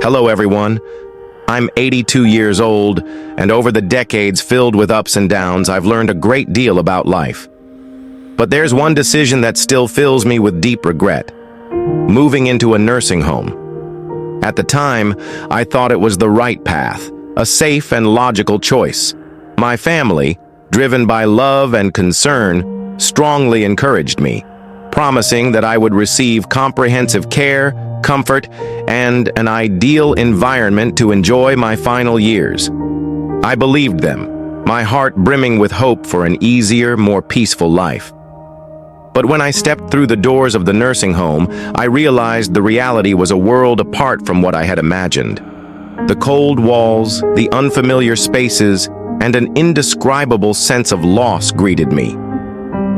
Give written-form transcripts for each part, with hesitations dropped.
Hello, everyone. I'm 82 years old, and over the decades filled with ups and downs, I've learned a great deal about life. But there's one decision that still fills me with deep regret: moving into a nursing home. At the time, I thought it was the right path, a safe and logical choice. My family, driven by love and concern, strongly encouraged me, promising that I would receive comprehensive care, comfort, and an ideal environment to enjoy my final years. I believed them, my heart brimming with hope for an easier, more peaceful life. But when I stepped through the doors of the nursing home, I realized the reality was a world apart from what I had imagined. The cold walls, the unfamiliar spaces, and an indescribable sense of loss greeted me.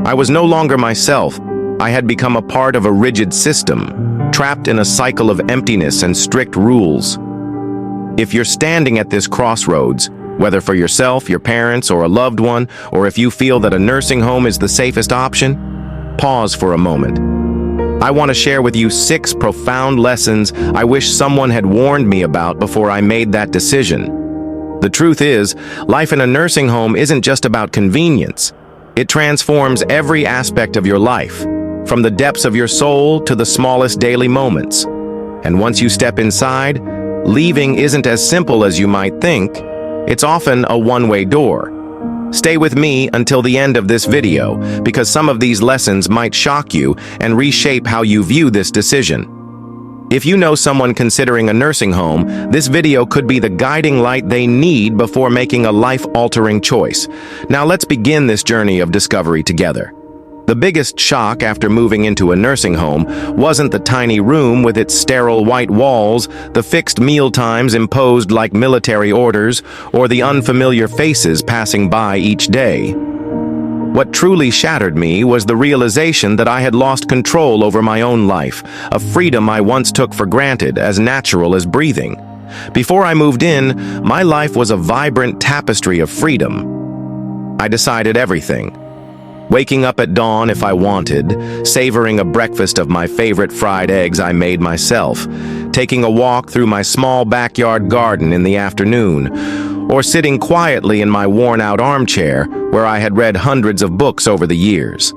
I was no longer myself. I had become a part of a rigid system, trapped in a cycle of emptiness and strict rules. If you're standing at this crossroads, whether for yourself, your parents, or a loved one, or if you feel that a nursing home is the safest option, pause for a moment. I want to share with you 6 profound lessons I wish someone had warned me about before I made that decision. The truth is, life in a nursing home isn't just about convenience. It transforms every aspect of your life, from the depths of your soul to the smallest daily moments. And once you step inside, leaving isn't as simple as you might think. It's often a one-way door. Stay with me until the end of this video, because some of these lessons might shock you and reshape how you view this decision. If you know someone considering a nursing home, this video could be the guiding light they need before making a life-altering choice. Now let's begin this journey of discovery together. The biggest shock after moving into a nursing home wasn't the tiny room with its sterile white walls, the fixed meal times imposed like military orders, or the unfamiliar faces passing by each day. What truly shattered me was the realization that I had lost control over my own life, a freedom I once took for granted, as natural as breathing. Before I moved in, my life was a vibrant tapestry of freedom. I decided everything. Waking up at dawn if I wanted, savoring a breakfast of my favorite fried eggs I made myself, taking a walk through my small backyard garden in the afternoon, or sitting quietly in my worn-out armchair where I had read hundreds of books over the years.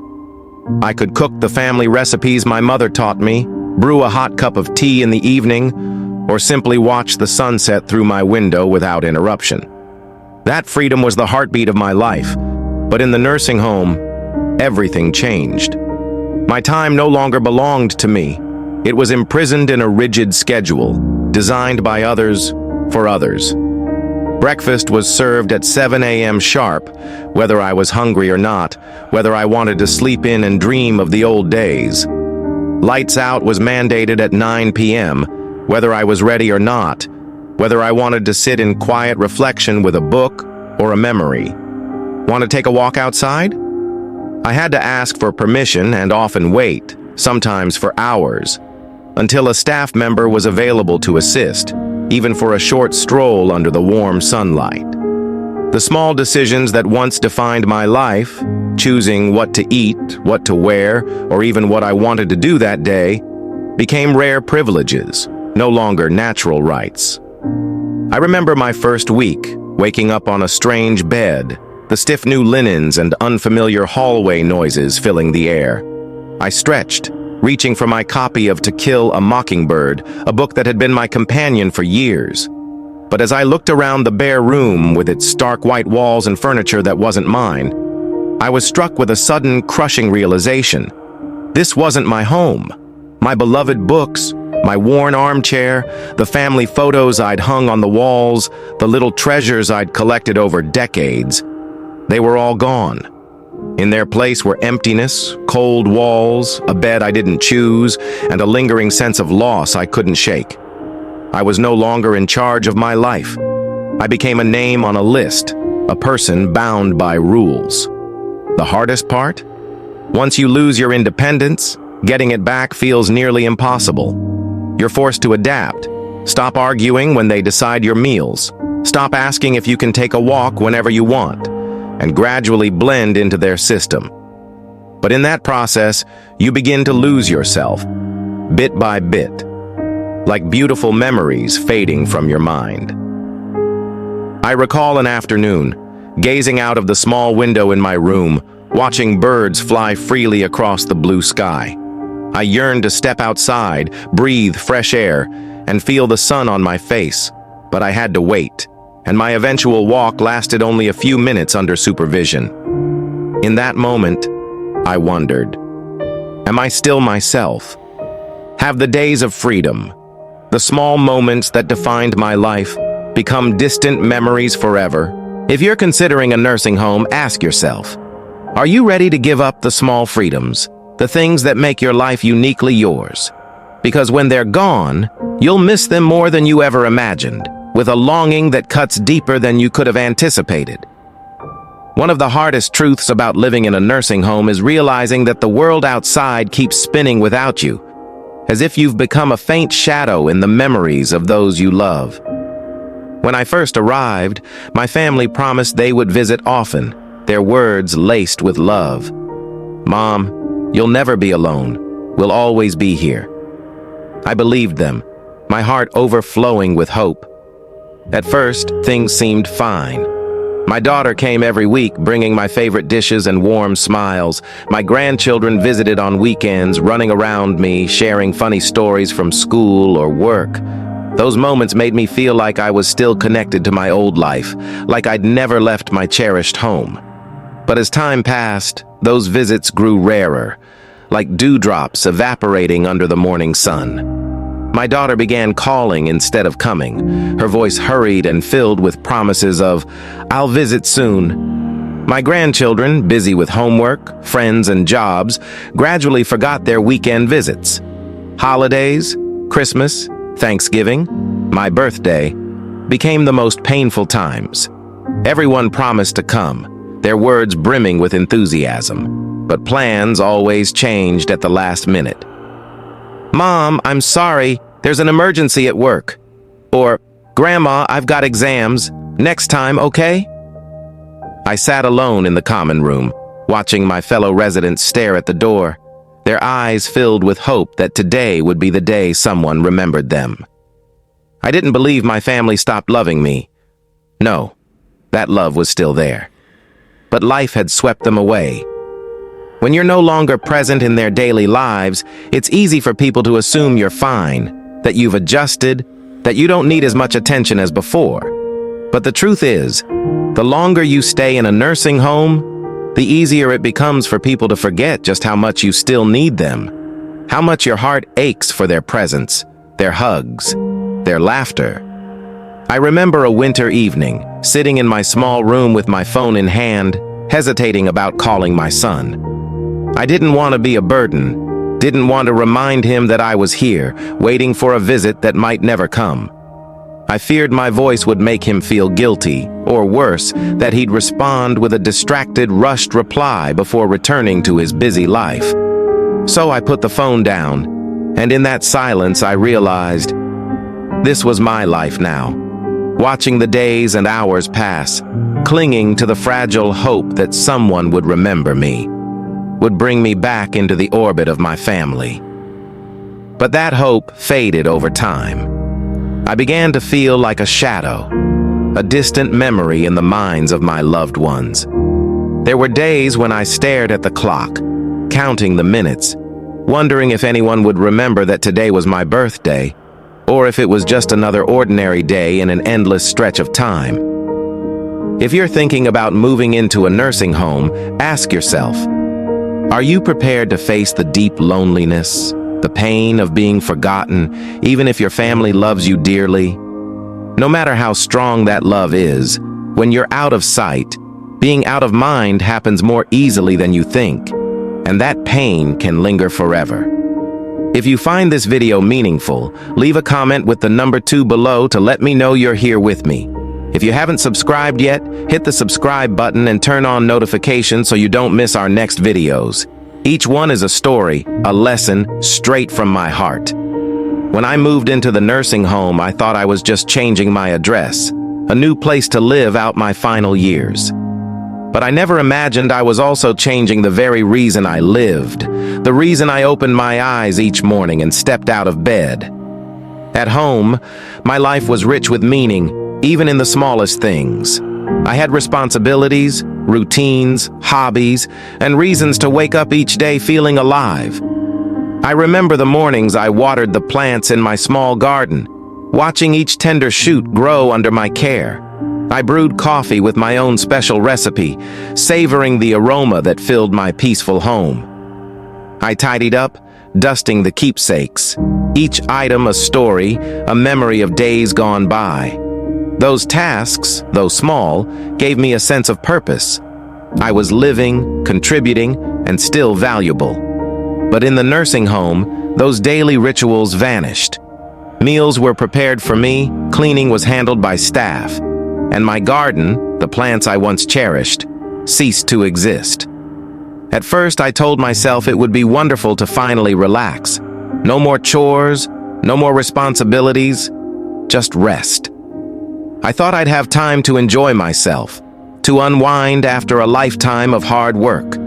I could cook the family recipes my mother taught me, brew a hot cup of tea in the evening, or simply watch the sunset through my window without interruption. That freedom was the heartbeat of my life, but in the nursing home, everything changed. My time no longer belonged to me. It was imprisoned in a rigid schedule, designed by others for others. Breakfast was served at 7 a.m. sharp, whether I was hungry or not, whether I wanted to sleep in and dream of the old days. Lights out was mandated at 9 p.m., whether I was ready or not, whether I wanted to sit in quiet reflection with a book or a memory. Want to take a walk outside? I had to ask for permission and often wait, sometimes for hours, until a staff member was available to assist, even for a short stroll under the warm sunlight. The small decisions that once defined my life, choosing what to eat, what to wear, or even what I wanted to do that day, became rare privileges, no longer natural rights. I remember my first week, waking up on a strange bed, the stiff new linens and unfamiliar hallway noises filling the air. I stretched, reaching for my copy of To Kill a Mockingbird, a book that had been my companion for years. But as I looked around the bare room with its stark white walls and furniture that wasn't mine, I was struck with a sudden, crushing realization. This wasn't my home. My beloved books, my worn armchair, the family photos I'd hung on the walls, the little treasures I'd collected over decades, they were all gone. In their place were emptiness, cold walls, a bed I didn't choose, and a lingering sense of loss I couldn't shake. I was no longer in charge of my life. I became a name on a list, a person bound by rules. The hardest part? Once you lose your independence, getting it back feels nearly impossible. You're forced to adapt. Stop arguing when they decide your meals. Stop asking if you can take a walk whenever you want, and gradually blend into their system. But in that process, you begin to lose yourself, bit by bit. like beautiful memories fading from your mind. I recall an afternoon, gazing out of the small window in my room, watching birds fly freely across the blue sky. I yearned to step outside, breathe fresh air, and feel the sun on my face, but I had to wait, and my eventual walk lasted only a few minutes under supervision. In that moment, I wondered, am I still myself? Have the days of freedom, the small moments that defined my life, become distant memories forever? If you're considering a nursing home, ask yourself, are you ready to give up the small freedoms, the things that make your life uniquely yours? Because when they're gone, you'll miss them more than you ever imagined, with a longing that cuts deeper than you could have anticipated. One of the hardest truths about living in a nursing home is realizing that the world outside keeps spinning without you, as if you've become a faint shadow in the memories of those you love. When I first arrived, my family promised they would visit often, their words laced with love. "Mom, you'll never be alone. We'll always be here." I believed them, my heart overflowing with hope. At first, things seemed fine. My daughter came every week, bringing my favorite dishes and warm smiles. My grandchildren visited on weekends, running around me, sharing funny stories from school or work. Those moments made me feel like I was still connected to my old life, like I'd never left my cherished home. But as time passed, those visits grew rarer, like dewdrops evaporating under the morning sun. My daughter began calling instead of coming, her voice hurried and filled with promises of, "I'll visit soon." My grandchildren, busy with homework, friends, and jobs, gradually forgot their weekend visits. Holidays, Christmas, Thanksgiving, my birthday, became the most painful times. Everyone promised to come, their words brimming with enthusiasm, but plans always changed at the last minute. "Mom, I'm sorry, there's an emergency at work." Or, "Grandma, I've got exams. Next time, okay?" I sat alone in the common room, watching my fellow residents stare at the door, their eyes filled with hope that today would be the day someone remembered them. I didn't believe my family stopped loving me. No, that love was still there. But life had swept them away. When you're no longer present in their daily lives, it's easy for people to assume you're fine, that you've adjusted, that you don't need as much attention as before. But the truth is, the longer you stay in a nursing home, the easier it becomes for people to forget just how much you still need them, how much your heart aches for their presence, their hugs, their laughter. I remember a winter evening, sitting in my small room with my phone in hand, hesitating about calling my son. I didn't want to be a burden, didn't want to remind him that I was here, waiting for a visit that might never come. I feared my voice would make him feel guilty, or worse, that he'd respond with a distracted, rushed reply before returning to his busy life. So I put the phone down, and in that silence I realized this was my life now, watching the days and hours pass, clinging to the fragile hope that someone would remember me, would bring me back into the orbit of my family. But that hope faded over time. I began to feel like a shadow, a distant memory in the minds of my loved ones. There were days when I stared at the clock, counting the minutes, wondering if anyone would remember that today was my birthday, or if it was just another ordinary day in an endless stretch of time. If you're thinking about moving into a nursing home, ask yourself, are you prepared to face the deep loneliness, the pain of being forgotten, even if your family loves you dearly? No matter how strong that love is, when you're out of sight, being out of mind happens more easily than you think, and that pain can linger forever. If you find this video meaningful, leave a comment with the number 2 below to let me know you're here with me. If you haven't subscribed yet, hit the subscribe button and turn on notifications so you don't miss our next videos. Each one is a story, a lesson, straight from my heart. When I moved into the nursing home, I thought I was just changing my address, a new place to live out my final years. But I never imagined I was also changing the very reason I lived, the reason I opened my eyes each morning and stepped out of bed. At home, my life was rich with meaning, even in the smallest things. I had responsibilities, routines, hobbies, and reasons to wake up each day feeling alive. I remember the mornings I watered the plants in my small garden, watching each tender shoot grow under my care. I brewed coffee with my own special recipe, savoring the aroma that filled my peaceful home. I tidied up, dusting the keepsakes, each item a story, a memory of days gone by. Those tasks, though small, gave me a sense of purpose. I was living, contributing, and still valuable. But in the nursing home, those daily rituals vanished. Meals were prepared for me, cleaning was handled by staff, and my garden, the plants I once cherished, ceased to exist. At first, I told myself it would be wonderful to finally relax. No more chores, no more responsibilities, just rest. I thought I'd have time to enjoy myself, to unwind after a lifetime of hard work.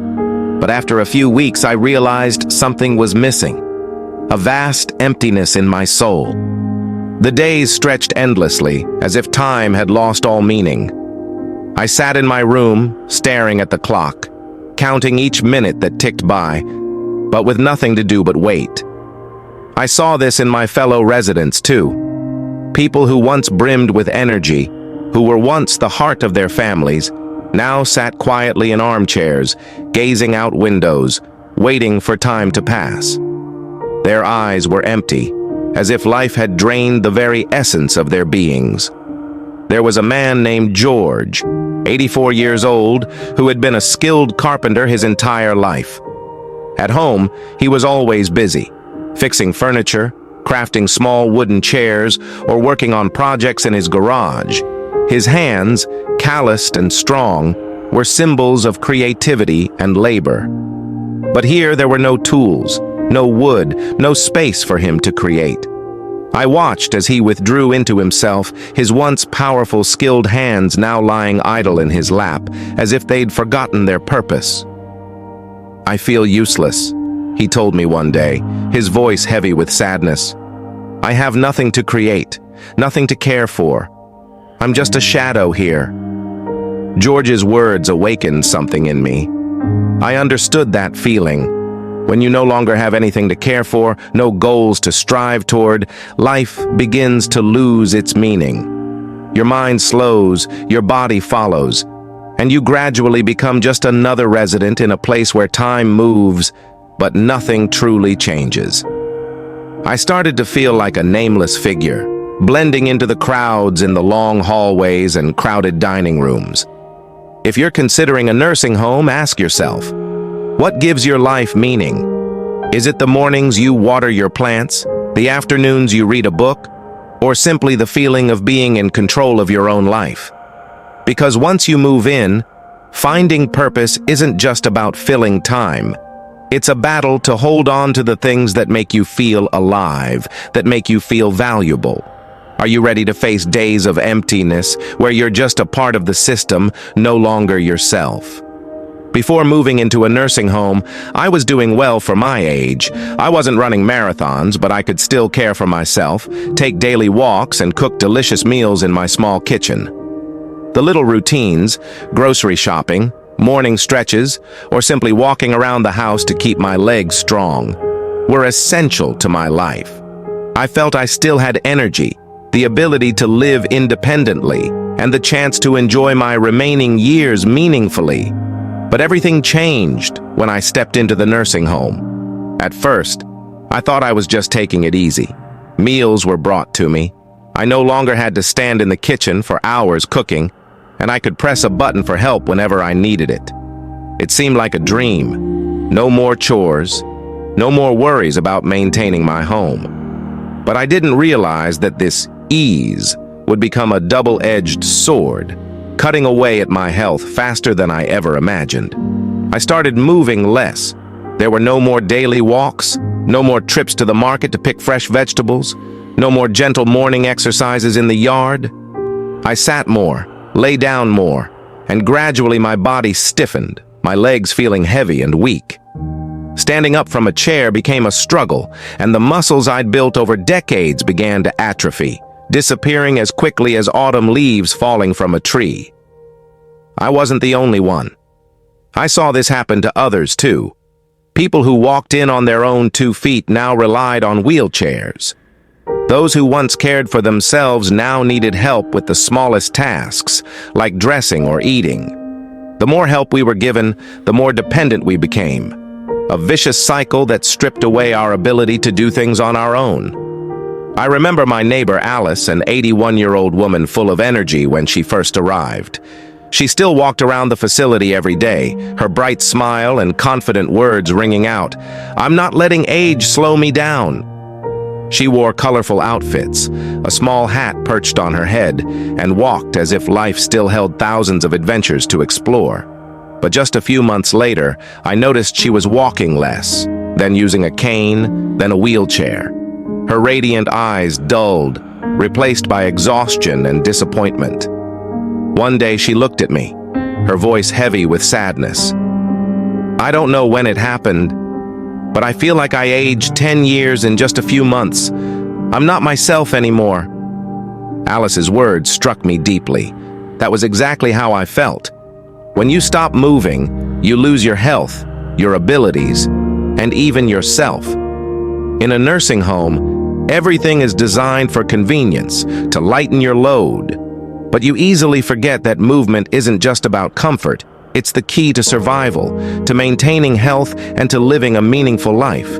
But after a few weeks, I realized something was missing, a vast emptiness in my soul. The days stretched endlessly, as if time had lost all meaning. I sat in my room, staring at the clock, counting each minute that ticked by, but with nothing to do but wait. I saw this in my fellow residents, too. People who once brimmed with energy, who were once the heart of their families, now sat quietly in armchairs, gazing out windows, waiting for time to pass. Their eyes were empty, as if life had drained the very essence of their beings. There was a man named George, 84 years old, who had been a skilled carpenter his entire life. At home, he was always busy, fixing furniture, crafting small wooden chairs, or working on projects in his garage. His hands, calloused and strong, were symbols of creativity and labor. But here there were no tools, no wood, no space for him to create. I watched as he withdrew into himself, his once powerful, skilled hands now lying idle in his lap, as if they'd forgotten their purpose. "I feel useless," he told me one day, his voice heavy with sadness. "I have nothing to create, nothing to care for. I'm just a shadow here." George's words awakened something in me. I understood that feeling. When you no longer have anything to care for, no goals to strive toward, life begins to lose its meaning. Your mind slows, your body follows, and you gradually become just another resident in a place where time moves, but nothing truly changes. I started to feel like a nameless figure, blending into the crowds in the long hallways and crowded dining rooms. If you're considering a nursing home, ask yourself, what gives your life meaning? Is it the mornings you water your plants, the afternoons you read a book, or simply the feeling of being in control of your own life? Because once you move in, finding purpose isn't just about filling time. It's a battle to hold on to the things that make you feel alive, that make you feel valuable. Are you ready to face days of emptiness, where you're just a part of the system, no longer yourself? Before moving into a nursing home, I was doing well for my age. I wasn't running marathons, but I could still care for myself, take daily walks, and cook delicious meals in my small kitchen. The little routines, grocery shopping, morning stretches, or simply walking around the house to keep my legs strong, were essential to my life. I felt I still had energy, the ability to live independently, and the chance to enjoy my remaining years meaningfully. But everything changed when I stepped into the nursing home. At first, I thought I was just taking it easy. Meals were brought to me. I no longer had to stand in the kitchen for hours cooking, and I could press a button for help whenever I needed it. It seemed like a dream. No more chores, no more worries about maintaining my home. But I didn't realize that this ease would become a double-edged sword, cutting away at my health faster than I ever imagined. I started moving less. There were no more daily walks, no more trips to the market to pick fresh vegetables, no more gentle morning exercises in the yard. I sat more, lay down more, and gradually my body stiffened, my legs feeling heavy and weak. Standing up from a chair became a struggle, and the muscles I'd built over decades began to atrophy, disappearing as quickly as autumn leaves falling from a tree. I wasn't the only one. I saw this happen to others too. People who walked in on their own 2 feet now relied on wheelchairs. Those who once cared for themselves now needed help with the smallest tasks, like dressing or eating. The more help we were given, the more dependent we became. A vicious cycle that stripped away our ability to do things on our own. I remember my neighbor Alice, an 81-year-old woman full of energy when she first arrived. She still walked around the facility every day, her bright smile and confident words ringing out, "I'm not letting age slow me down." She wore colorful outfits, a small hat perched on her head, and walked as if life still held thousands of adventures to explore. But just a few months later, I noticed she was walking less, then using a cane, then a wheelchair. Her radiant eyes dulled, replaced by exhaustion and disappointment. One day she looked at me, her voice heavy with sadness. "I don't know when it happened, but I feel like I aged 10 years in just a few months. I'm not myself anymore." Alice's words struck me deeply. That was exactly how I felt. When you stop moving, you lose your health, your abilities, and even yourself. In a nursing home, everything is designed for convenience, to lighten your load. But you easily forget that movement isn't just about comfort. It's the key to survival, to maintaining health, and to living a meaningful life.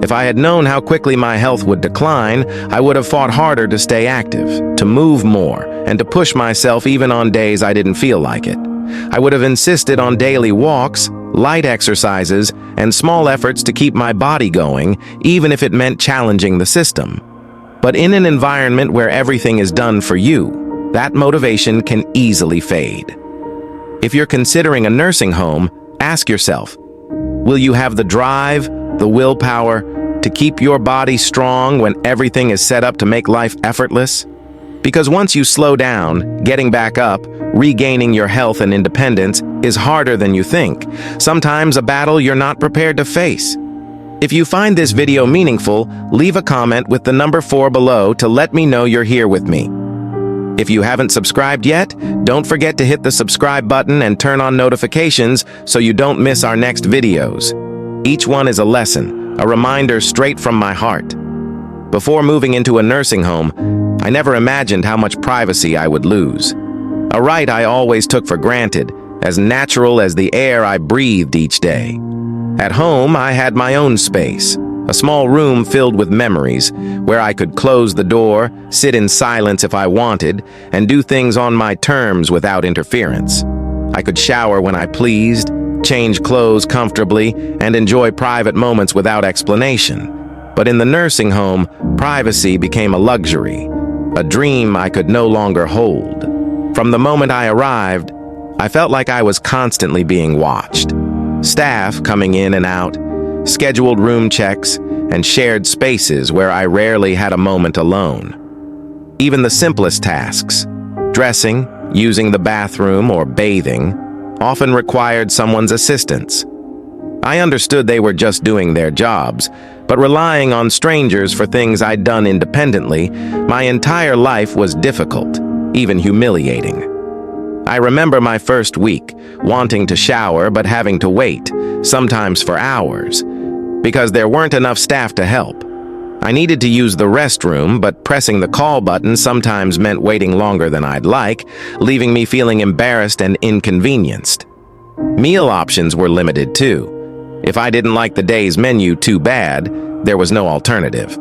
If I had known how quickly my health would decline, I would have fought harder to stay active, to move more, and to push myself even on days I didn't feel like it. I would have insisted on daily walks, light exercises, and small efforts to keep my body going, even if it meant challenging the system. But in an environment where everything is done for you, that motivation can easily fade. If you're considering a nursing home, ask yourself, will you have the drive, the willpower, to keep your body strong when everything is set up to make life effortless? Because once you slow down, getting back up, regaining your health and independence is harder than you think. Sometimes a battle you're not prepared to face. If you find this video meaningful, leave a comment with the number 4 below to let me know you're here with me. If you haven't subscribed yet, don't forget to hit the subscribe button and turn on notifications so you don't miss our next videos. Each one is a lesson, a reminder straight from my heart. Before moving into a nursing home, I never imagined how much privacy I would lose. A right I always took for granted, as natural as the air I breathed each day. At home, I had my own space. A small room filled with memories, where I could close the door, sit in silence if I wanted, and do things on my terms without interference. I could shower when I pleased, change clothes comfortably, and enjoy private moments without explanation. But in the nursing home, privacy became a luxury, a dream I could no longer hold. From the moment I arrived, I felt like I was constantly being watched. Staff coming in and out, scheduled room checks, and shared spaces where I rarely had a moment alone. Even the simplest tasks, dressing, using the bathroom, or bathing, often required someone's assistance. I understood they were just doing their jobs, but relying on strangers for things I'd done independently, my entire life was difficult, even humiliating. I remember my first week, wanting to shower but having to wait, sometimes for hours, because there weren't enough staff to help. I needed to use the restroom, but pressing the call button sometimes meant waiting longer than I'd like, leaving me feeling embarrassed and inconvenienced. Meal options were limited too. If I didn't like the day's menu too bad, there was no alternative.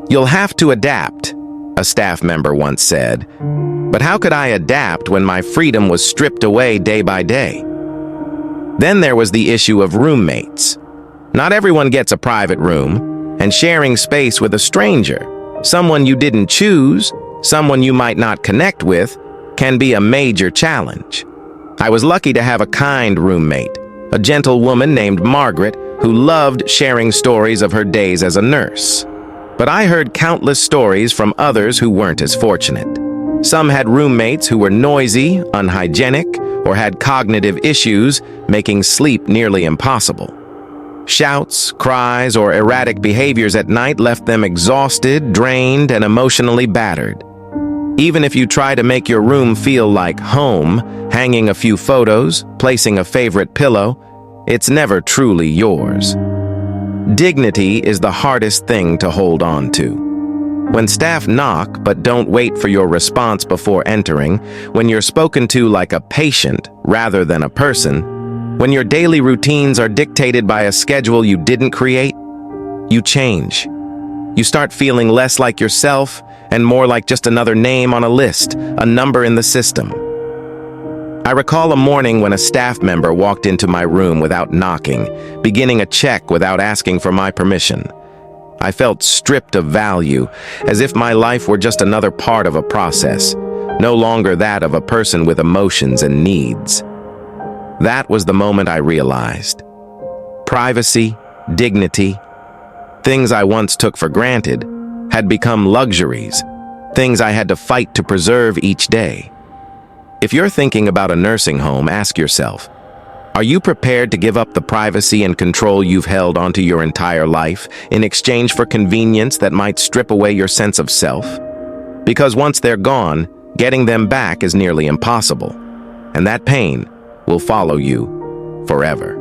"You'll have to adapt," a staff member once said. But how could I adapt when my freedom was stripped away day by day? Then there was the issue of roommates. Not everyone gets a private room, and sharing space with a stranger, someone you didn't choose, someone you might not connect with, can be a major challenge. I was lucky to have a kind roommate, a gentle woman named Margaret who loved sharing stories of her days as a nurse. But I heard countless stories from others who weren't as fortunate. Some had roommates who were noisy, unhygienic, or had cognitive issues, making sleep nearly impossible. Shouts, cries, or erratic behaviors at night left them exhausted, drained, and emotionally battered. Even if you try to make your room feel like home, hanging a few photos, placing a favorite pillow, it's never truly yours. Dignity is the hardest thing to hold on to. When staff knock but don't wait for your response before entering, when you're spoken to like a patient rather than a person, when your daily routines are dictated by a schedule you didn't create, you change. You start feeling less like yourself and more like just another name on a list, a number in the system. I recall a morning when a staff member walked into my room without knocking, beginning a check without asking for my permission. I felt stripped of value, as if my life were just another part of a process, no longer that of a person with emotions and needs. That was the moment I realized. Privacy, dignity, things I once took for granted, had become luxuries, things I had to fight to preserve each day. If you're thinking about a nursing home, ask yourself, are you prepared to give up the privacy and control you've held onto your entire life in exchange for convenience that might strip away your sense of self? Because once they're gone, getting them back is nearly impossible, and that pain will follow you forever.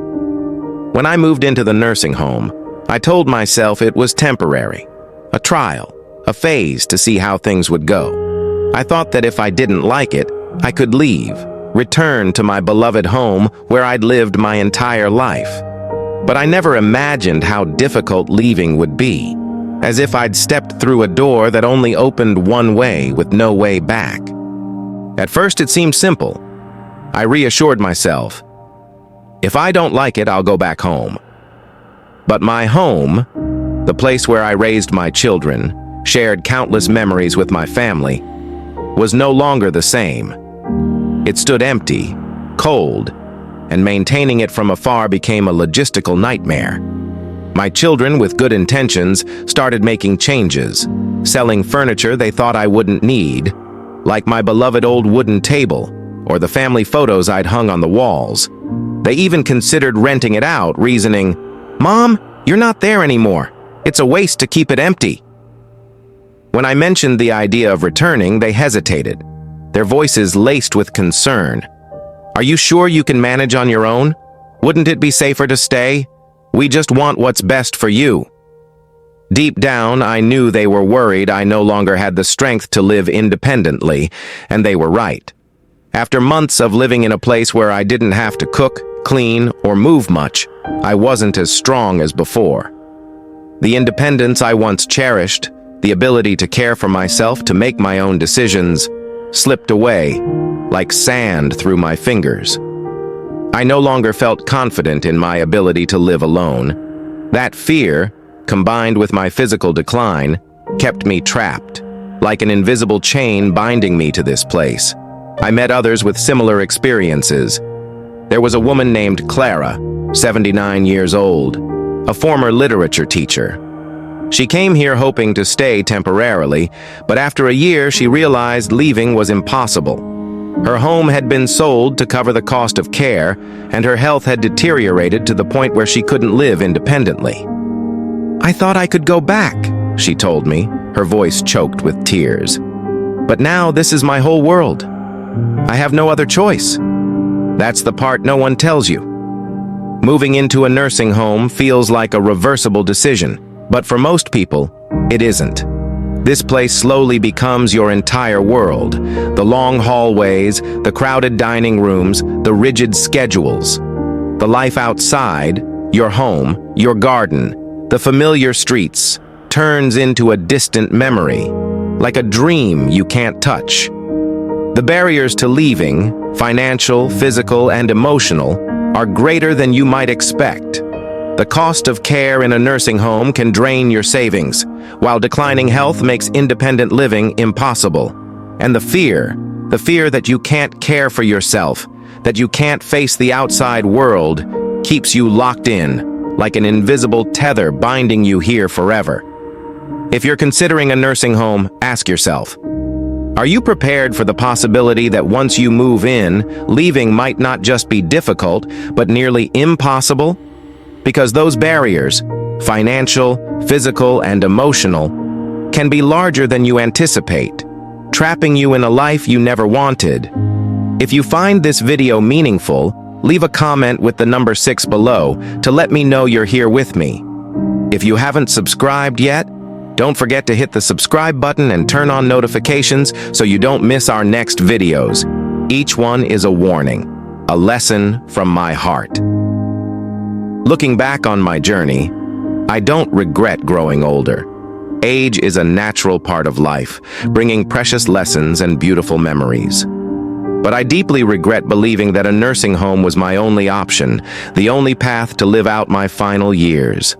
When I moved into the nursing home, I told myself it was temporary, a trial, a phase to see how things would go. I thought that if I didn't like it, I could leave, return to my beloved home where I'd lived my entire life. But I never imagined how difficult leaving would be, as if I'd stepped through a door that only opened one way with no way back. At first it seemed simple. I reassured myself, if I don't like it, I'll go back home. But my home, the place where I raised my children, shared countless memories with my family, was no longer the same. It stood empty, cold, and maintaining it from afar became a logistical nightmare. My children, with good intentions, started making changes, selling furniture they thought I wouldn't need, like my beloved old wooden table or the family photos I'd hung on the walls. They even considered renting it out, reasoning, "Mom, you're not there anymore. It's a waste to keep it empty." When I mentioned the idea of returning, they hesitated, their voices laced with concern. "Are you sure you can manage on your own? Wouldn't it be safer to stay? We just want what's best for you." Deep down, I knew they were worried I no longer had the strength to live independently, and they were right. After months of living in a place where I didn't have to cook, clean, or move much, I wasn't as strong as before. The independence I once cherished, the ability to care for myself, to make my own decisions, slipped away like sand through my fingers. I no longer felt confident in my ability to live alone. That fear, combined with my physical decline, kept me trapped, like an invisible chain binding me to this place. I met others with similar experiences. There was a woman named Clara, 79 years old, a former literature teacher. She came here hoping to stay temporarily, but after a year she realized leaving was impossible. Her home had been sold to cover the cost of care, and her health had deteriorated to the point where she couldn't live independently. "I thought I could go back," she told me, her voice choked with tears. "But now this is my whole world. I have no other choice." That's the part no one tells you. Moving into a nursing home feels like a reversible decision, but for most people, it isn't. This place slowly becomes your entire world. The long hallways, the crowded dining rooms, the rigid schedules. The life outside, your home, your garden, the familiar streets, turns into a distant memory, like a dream you can't touch. The barriers to leaving, financial, physical, and emotional, are greater than you might expect. The cost of care in a nursing home can drain your savings, while declining health makes independent living impossible. And the fear that you can't care for yourself, that you can't face the outside world, keeps you locked in, like an invisible tether binding you here forever. If you're considering a nursing home, ask yourself, are you prepared for the possibility that once you move in, leaving might not just be difficult, but nearly impossible? because those barriers, financial, physical, and emotional, can be larger than you anticipate, trapping you in a life you never wanted. If you find this video meaningful, leave a comment with the number 6 below to let me know you're here with me. If you haven't subscribed yet, don't forget to hit the subscribe button and turn on notifications so you don't miss our next videos. Each one is a warning, a lesson from my heart. Looking back on my journey, I don't regret growing older. Age is a natural part of life, bringing precious lessons and beautiful memories. But I deeply regret believing that a nursing home was my only option, the only path to live out my final years.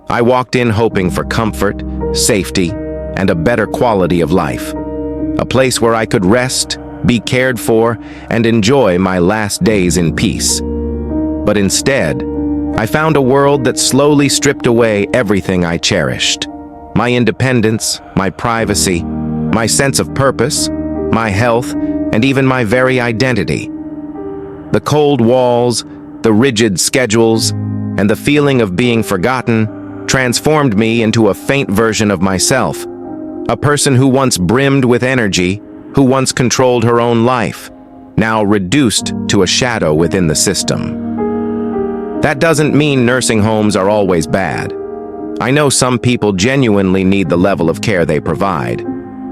I walked in hoping for comfort, safety, and a better quality of life. A place where I could rest, be cared for, and enjoy my last days in peace. But instead, I found a world that slowly stripped away everything I cherished. My independence, my privacy, my sense of purpose, my health, and even my very identity. The cold walls, the rigid schedules, and the feeling of being forgotten transformed me into a faint version of myself, a person who once brimmed with energy, who once controlled her own life, now reduced to a shadow within the system. That doesn't mean nursing homes are always bad. I know some people genuinely need the level of care they provide.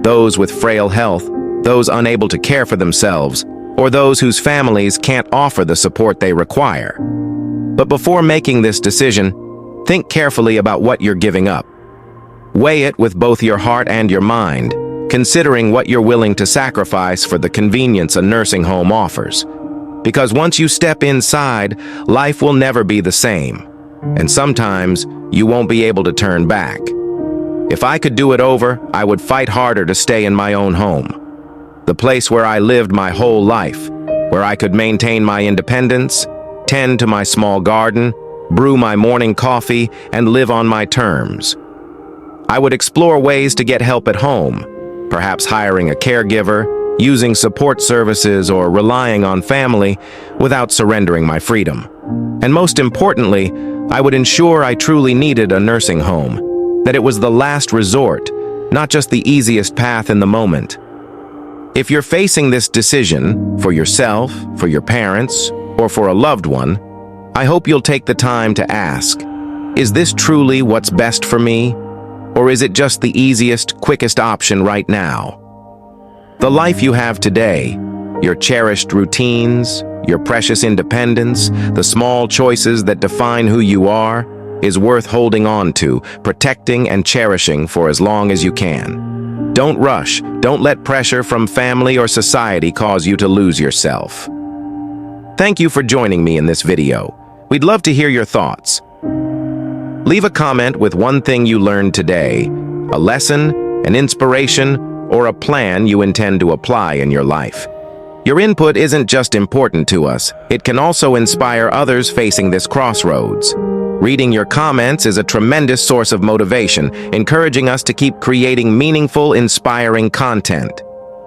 Those with frail health, those unable to care for themselves, or those whose families can't offer the support they require. But before making this decision, think carefully about what you're giving up. Weigh it with both your heart and your mind, considering what you're willing to sacrifice for the convenience a nursing home offers. Because once you step inside, life will never be the same, and sometimes you won't be able to turn back. If I could do it over, I would fight harder to stay in my own home. The place where I lived my whole life, where I could maintain my independence, tend to my small garden, brew my morning coffee, and live on my terms. I would explore ways to get help at home, perhaps hiring a caregiver, using support services, or relying on family without surrendering my freedom. And most importantly, I would ensure I truly needed a nursing home, that it was the last resort, not just the easiest path in the moment. If you're facing this decision, for yourself, for your parents, or for a loved one, I hope you'll take the time to ask, is this truly what's best for me? Or is it just the easiest, quickest option right now? The life you have today, your cherished routines, your precious independence, the small choices that define who you are, is worth holding on to, protecting and cherishing for as long as you can. Don't rush. Don't let pressure from family or society cause you to lose yourself. Thank you for joining me in this video. We'd love to hear your thoughts. Leave a comment with one thing you learned today, a lesson, an inspiration, or a plan you intend to apply in your life. Your input isn't just important to us, it can also inspire others facing this crossroads. Reading your comments is a tremendous source of motivation, encouraging us to keep creating meaningful, inspiring content.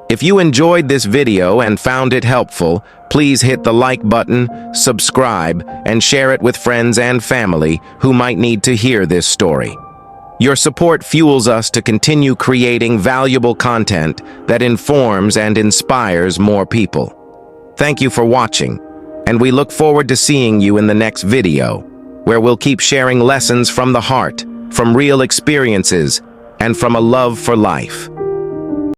If you enjoyed this video and found it helpful, please hit the like button, subscribe, and share it with friends and family who might need to hear this story. Your support fuels us to continue creating valuable content that informs and inspires more people. Thank you for watching, and we look forward to seeing you in the next video, where we'll keep sharing lessons from the heart, from real experiences, and from a love for life.